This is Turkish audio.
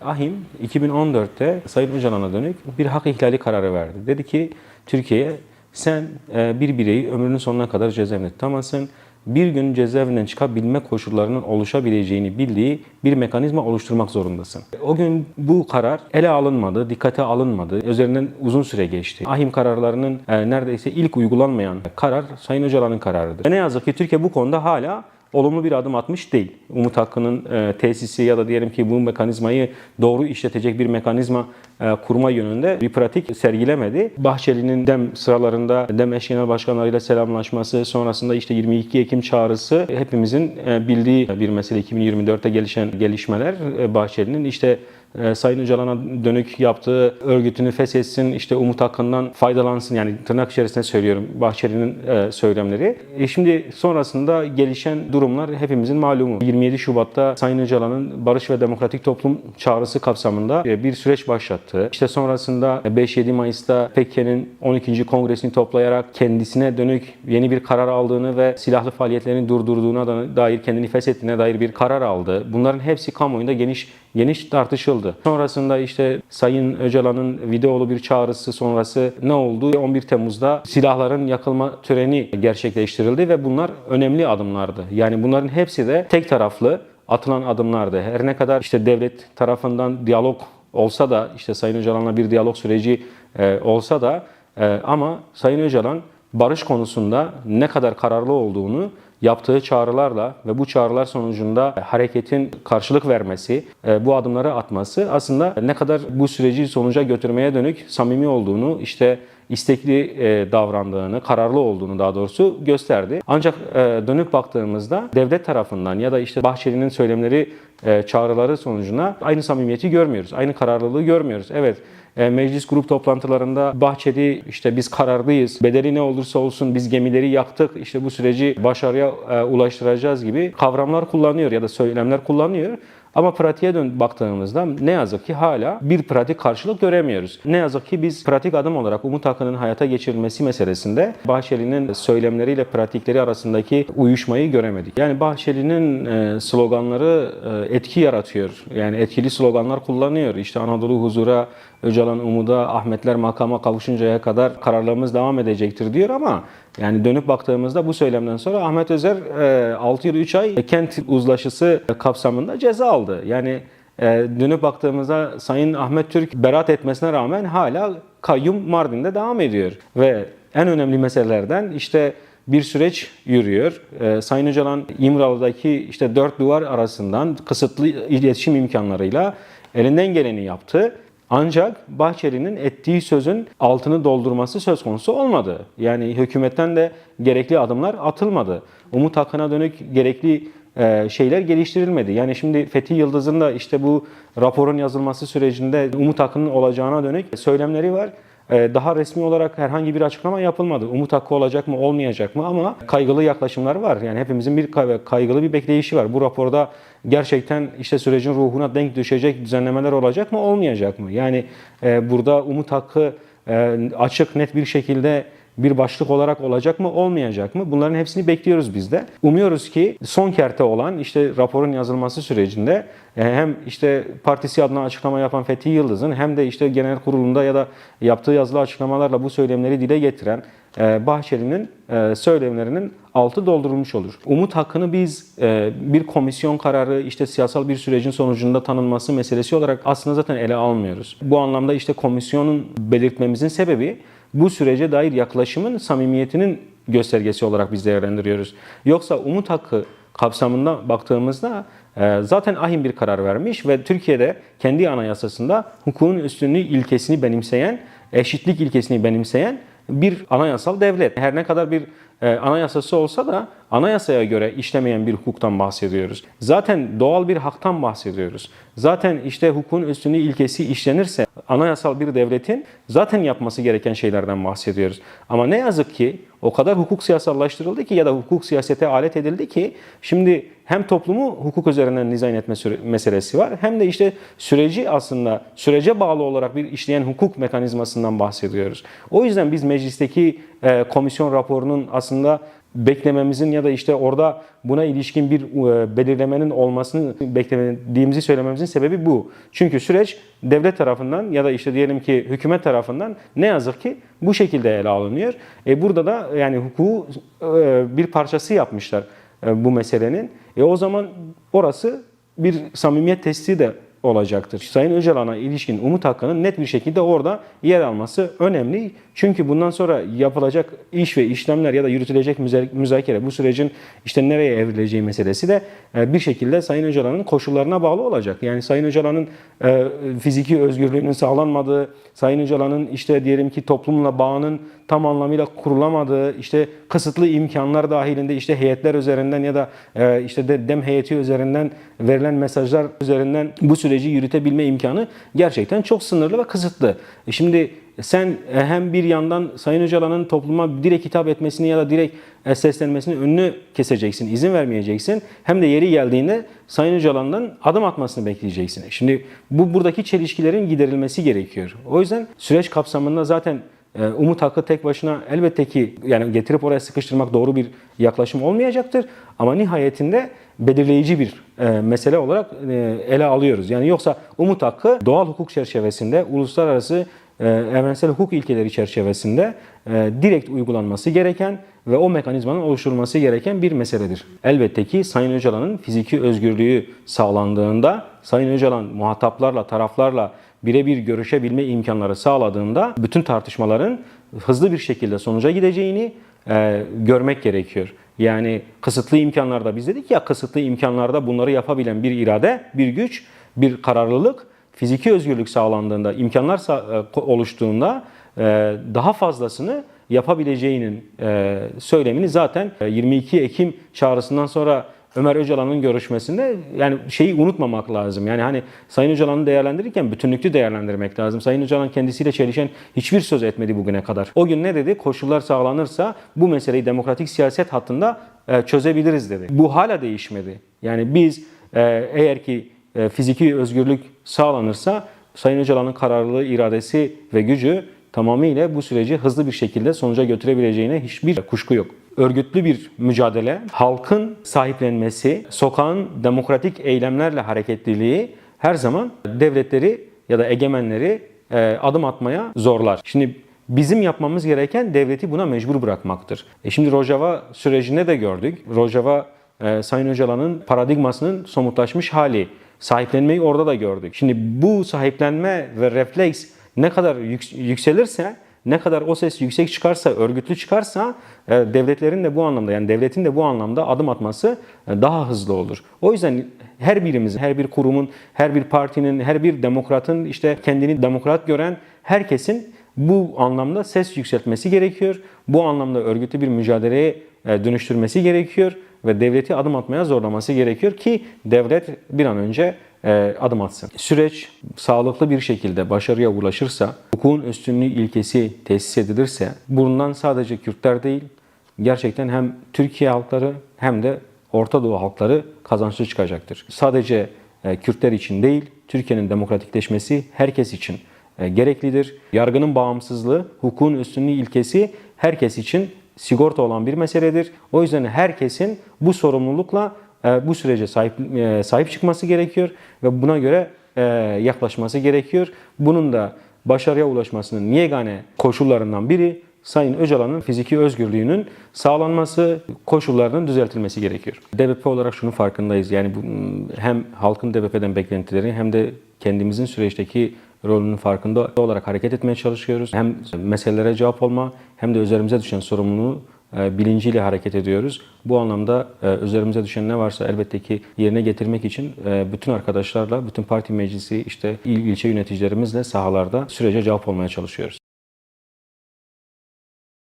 AİHM 2014'te Sayın Öcalan'a dönük bir hak ihlali kararı verdi. Dedi ki Türkiye'ye sen bir bireyi ömrünün sonuna kadar cezaevinde tutamazsın. Bir gün cezaevinden çıkabilme koşullarının oluşabileceğini bildiği bir mekanizma oluşturmak zorundasın. O gün bu karar ele alınmadı, dikkate alınmadı. Üzerinden uzun süre geçti. AİHM kararlarının neredeyse ilk uygulanmayan karar Sayın Öcalan'ın kararıdır. Ve ne yazık ki Türkiye bu konuda hala olumlu bir adım atmış değil. Umut Hakkı'nın tesisi ya da diyelim ki bu mekanizmayı doğru işletecek bir mekanizma kurma yönünde bir pratik sergilemedi. Bahçeli'nin DEM sıralarında DEM eş genel başkanlarıyla selamlaşması, sonrasında işte 22 Ekim çağrısı hepimizin bildiği bir mesele. 2024'te gelişen gelişmeler Bahçeli'nin işte Sayın Öcalan'a dönük yaptığı örgütünü feshetsin, işte Umut Hakkı'ndan faydalansın, yani tırnak içerisinde söylüyorum Bahçeli'nin söylemleri. Şimdi sonrasında gelişen durumlar hepimizin malumu. 27 Şubat'ta Sayın Öcalan'ın Barış ve Demokratik Toplum çağrısı kapsamında bir süreç başlattı. İşte sonrasında 5-7 Mayıs'ta PKK'nın 12. Kongresini toplayarak kendisine dönük yeni bir karar aldığını ve silahlı faaliyetlerini durdurduğuna dair, kendini feshettiğine dair bir karar aldı. Bunların hepsi kamuoyunda geniş tartışıldı. Sonrasında işte Sayın Öcalan'ın videolu bir çağrısı sonrası ne oldu? 11 Temmuz'da silahların yakılma töreni gerçekleştirildi ve bunlar önemli adımlardı. Yani bunların hepsi de tek taraflı atılan adımlardı. Her ne kadar işte devlet tarafından diyalog olsa da, işte Sayın Öcalan'la bir diyalog süreci olsa da ama Sayın Öcalan barış konusunda ne kadar kararlı olduğunu yaptığı çağrılarla ve bu çağrılar sonucunda hareketin karşılık vermesi, bu adımları atması aslında ne kadar bu süreci sonuca götürmeye dönük samimi olduğunu, işte istekli davrandığını, kararlı olduğunu daha doğrusu gösterdi. Ancak dönüp baktığımızda devlet tarafından ya da işte Bahçeli'nin söylemleri, çağrıları sonucunda aynı samimiyeti görmüyoruz, aynı kararlılığı görmüyoruz. Evet, meclis grup toplantılarında Bahçeli işte biz kararlıyız, bedeli ne olursa olsun biz gemileri yaktık, işte bu süreci başarıya ulaştıracağız gibi kavramlar kullanıyor ya da söylemler kullanıyor. Ama pratiğe baktığımızda ne yazık ki hala bir pratik karşılık göremiyoruz. Ne yazık ki biz pratik adım olarak Umut Hakkı'nın hayata geçirilmesi meselesinde Bahçeli'nin söylemleriyle pratikleri arasındaki uyuşmayı göremedik. Yani Bahçeli'nin sloganları etki yaratıyor. Yani etkili sloganlar kullanıyor. İşte Anadolu huzura, Öcalan umuda, Ahmetler makama kavuşuncaya kadar kararlılığımız devam edecektir diyor ama yani dönüp baktığımızda bu söylemden sonra Ahmet Özer 6 yıl 3 ay kent uzlaşısı kapsamında ceza aldı. Yani dönüp baktığımızda Sayın Ahmet Türk beraat etmesine rağmen hala kayyum Mardin'de devam ediyor. Ve en önemli meselelerden işte bir süreç yürüyor. Sayın Öcalan İmralı'daki işte 4 duvar arasından kısıtlı iletişim imkanlarıyla elinden geleni yaptı. Ancak Bahçeli'nin ettiği sözün altını doldurması söz konusu olmadı. Yani hükümetten de gerekli adımlar atılmadı. Umut Hakkı'na dönük gerekli şeyler geliştirilmedi. Yani şimdi Fethi Yıldız'ın da işte bu raporun yazılması sürecinde Umut Hakkı'nın olacağına dönük söylemleri var. Daha resmi olarak herhangi bir açıklama yapılmadı. Umut Hakkı olacak mı, olmayacak mı, ama kaygılı yaklaşımlar var. Yani hepimizin bir kaygılı bir bekleyişi var. Bu raporda gerçekten işte sürecin ruhuna denk düşecek düzenlemeler olacak mı, olmayacak mı? Yani burada Umut Hakkı açık, net bir şekilde bir başlık olarak olacak mı, olmayacak mı? Bunların hepsini bekliyoruz biz de. Umuyoruz ki son kerte olan işte raporun yazılması sürecinde hem işte partisi adına açıklama yapan Fethi Yıldız'ın hem de işte genel kurulunda ya da yaptığı yazılı açıklamalarla bu söylemleri dile getiren Bahçeli'nin söylemlerinin altı doldurulmuş olur. Umut Hakkı'nı biz bir komisyon kararı, işte siyasal bir sürecin sonucunda tanınması meselesi olarak aslında zaten ele almıyoruz. Bu anlamda işte komisyonun belirtmemizin sebebi bu sürece dair yaklaşımın samimiyetinin göstergesi olarak biz değerlendiriyoruz. Yoksa Umut Hakkı kapsamında baktığımızda zaten AİHM bir karar vermiş ve Türkiye'de kendi anayasasında hukukun üstünlüğü ilkesini benimseyen, eşitlik ilkesini benimseyen bir anayasal devlet. Her ne kadar bir anayasası olsa da anayasaya göre işlemeyen bir hukuktan bahsediyoruz. Zaten doğal bir haktan bahsediyoruz. Zaten işte hukukun üstünlüğü ilkesi işlenirse anayasal bir devletin zaten yapması gereken şeylerden bahsediyoruz. Ama ne yazık ki o kadar hukuk siyasallaştırıldı ki ya da hukuk siyasete alet edildi ki şimdi hem toplumu hukuk üzerinden dizayn etme meselesi var, hem de işte süreci aslında sürece bağlı olarak bir işleyen hukuk mekanizmasından bahsediyoruz. O yüzden biz meclisteki komisyon raporunun aslında beklememizin ya da işte orada buna ilişkin bir belirlemenin olmasını beklediğimizi söylememizin sebebi bu. Çünkü süreç devlet tarafından ya da işte diyelim ki hükümet tarafından ne yazık ki bu şekilde ele alınıyor. Burada da yani hukuku bir parçası yapmışlar bu meselenin. O zaman orası bir samimiyet testi de olacaktır. Sayın Öcalan'a ilişkin Umut Hakkı'nın net bir şekilde orada yer alması önemli. Çünkü bundan sonra yapılacak iş ve işlemler ya da yürütülecek müzakere, bu sürecin işte nereye evrileceği meselesi de bir şekilde Sayın Öcalan'ın koşullarına bağlı olacak. Yani Sayın Öcalan'ın fiziki özgürlüğünün sağlanmadığı, Sayın Öcalan'ın işte diyelim ki toplumla bağının tam anlamıyla kurulamadığı, işte kısıtlı imkanlar dahilinde işte heyetler üzerinden ya da işte dem heyeti üzerinden verilen mesajlar üzerinden bu süreci yürütebilme imkanı gerçekten çok sınırlı ve kısıtlı. Şimdi sen hem bir yandan Sayın Öcalan'ın topluma direkt hitap etmesini ya da direkt seslenmesinin önünü keseceksin, izin vermeyeceksin. Hem de yeri geldiğinde Sayın Öcalan'dan adım atmasını bekleyeceksin. Şimdi buradaki çelişkilerin giderilmesi gerekiyor. O yüzden süreç kapsamında zaten Umut Hakkı tek başına elbette ki yani getirip oraya sıkıştırmak doğru bir yaklaşım olmayacaktır. Ama nihayetinde belirleyici bir mesele olarak ele alıyoruz. Yani yoksa Umut Hakkı doğal hukuk çerçevesinde, uluslararası evrensel hukuk ilkeleri çerçevesinde direkt uygulanması gereken ve o mekanizmanın oluşturulması gereken bir meseledir. Elbette ki Sayın Öcalan'ın fiziki özgürlüğü sağlandığında, Sayın Öcalan muhataplarla, taraflarla birebir görüşebilme imkanları sağladığında bütün tartışmaların hızlı bir şekilde sonuca gideceğini görmek gerekiyor. Yani kısıtlı imkanlarda biz dedik ya, kısıtlı imkanlarda bunları yapabilen bir irade, bir güç, bir kararlılık, fiziki özgürlük sağlandığında, imkanlar oluştuğunda daha fazlasını yapabileceğinin söylemini zaten 22 Ekim çağrısından sonra Ömer Öcalan'ın görüşmesinde yani şeyi unutmamak lazım. Yani hani Sayın Öcalan'ı değerlendirirken bütünlüklü değerlendirmek lazım. Sayın Öcalan kendisiyle çelişen hiçbir söz etmedi bugüne kadar. O gün ne dedi? Koşullar sağlanırsa bu meseleyi demokratik siyaset hattında çözebiliriz dedi. Bu hala değişmedi. Yani biz eğer ki fiziki özgürlük sağlanırsa Sayın Öcalan'ın kararlılığı, iradesi ve gücü tamamıyla bu süreci hızlı bir şekilde sonuca götürebileceğine hiçbir kuşku yok. Örgütlü bir mücadele, halkın sahiplenmesi, sokağın demokratik eylemlerle hareketliliği her zaman devletleri ya da egemenleri adım atmaya zorlar. Şimdi bizim yapmamız gereken devleti buna mecbur bırakmaktır. Şimdi Rojava sürecinde de gördük. Rojava Sayın Öcalan'ın paradigmasının somutlaşmış hali. Sahiplenmeyi orada da gördük. Şimdi bu sahiplenme ve refleks ne kadar yükselirse, ne kadar o ses yüksek çıkarsa, örgütlü çıkarsa devletlerin de bu anlamda, yani devletin de bu anlamda adım atması daha hızlı olur. O yüzden her birimizin, her bir kurumun, her bir partinin, her bir demokratın, işte kendini demokrat gören herkesin bu anlamda ses yükseltmesi gerekiyor. Bu anlamda örgütlü bir mücadeleye dönüştürmesi gerekiyor ve devleti adım atmaya zorlaması gerekiyor ki devlet bir an önce adım atsın. Süreç sağlıklı bir şekilde başarıya ulaşırsa, hukukun üstünlüğü ilkesi tesis edilirse, bundan sadece Kürtler değil, gerçekten hem Türkiye halkları hem de Orta Doğu halkları kazançlı çıkacaktır. Sadece Kürtler için değil, Türkiye'nin demokratikleşmesi herkes için gereklidir. Yargının bağımsızlığı, hukukun üstünlüğü ilkesi herkes için sigorta olan bir meseledir. O yüzden herkesin bu sorumlulukla bu sürece sahip çıkması gerekiyor ve buna göre yaklaşması gerekiyor. Bunun da başarıya ulaşmasının yegane koşullarından biri Sayın Öcalan'ın fiziki özgürlüğünün sağlanması, koşullarının düzeltilmesi gerekiyor. DBP olarak şunun farkındayız. Yani hem halkın DBP'den beklentileri hem de kendimizin süreçteki rolünün farkında olarak hareket etmeye çalışıyoruz. Hem meselelere cevap olma hem de üzerimize düşen sorumluluğu bilinciyle hareket ediyoruz. Bu anlamda üzerimize düşen ne varsa elbette ki yerine getirmek için bütün arkadaşlarla, bütün parti meclisi, işte il ilçe yöneticilerimizle sahalarda sürece cevap olmaya çalışıyoruz.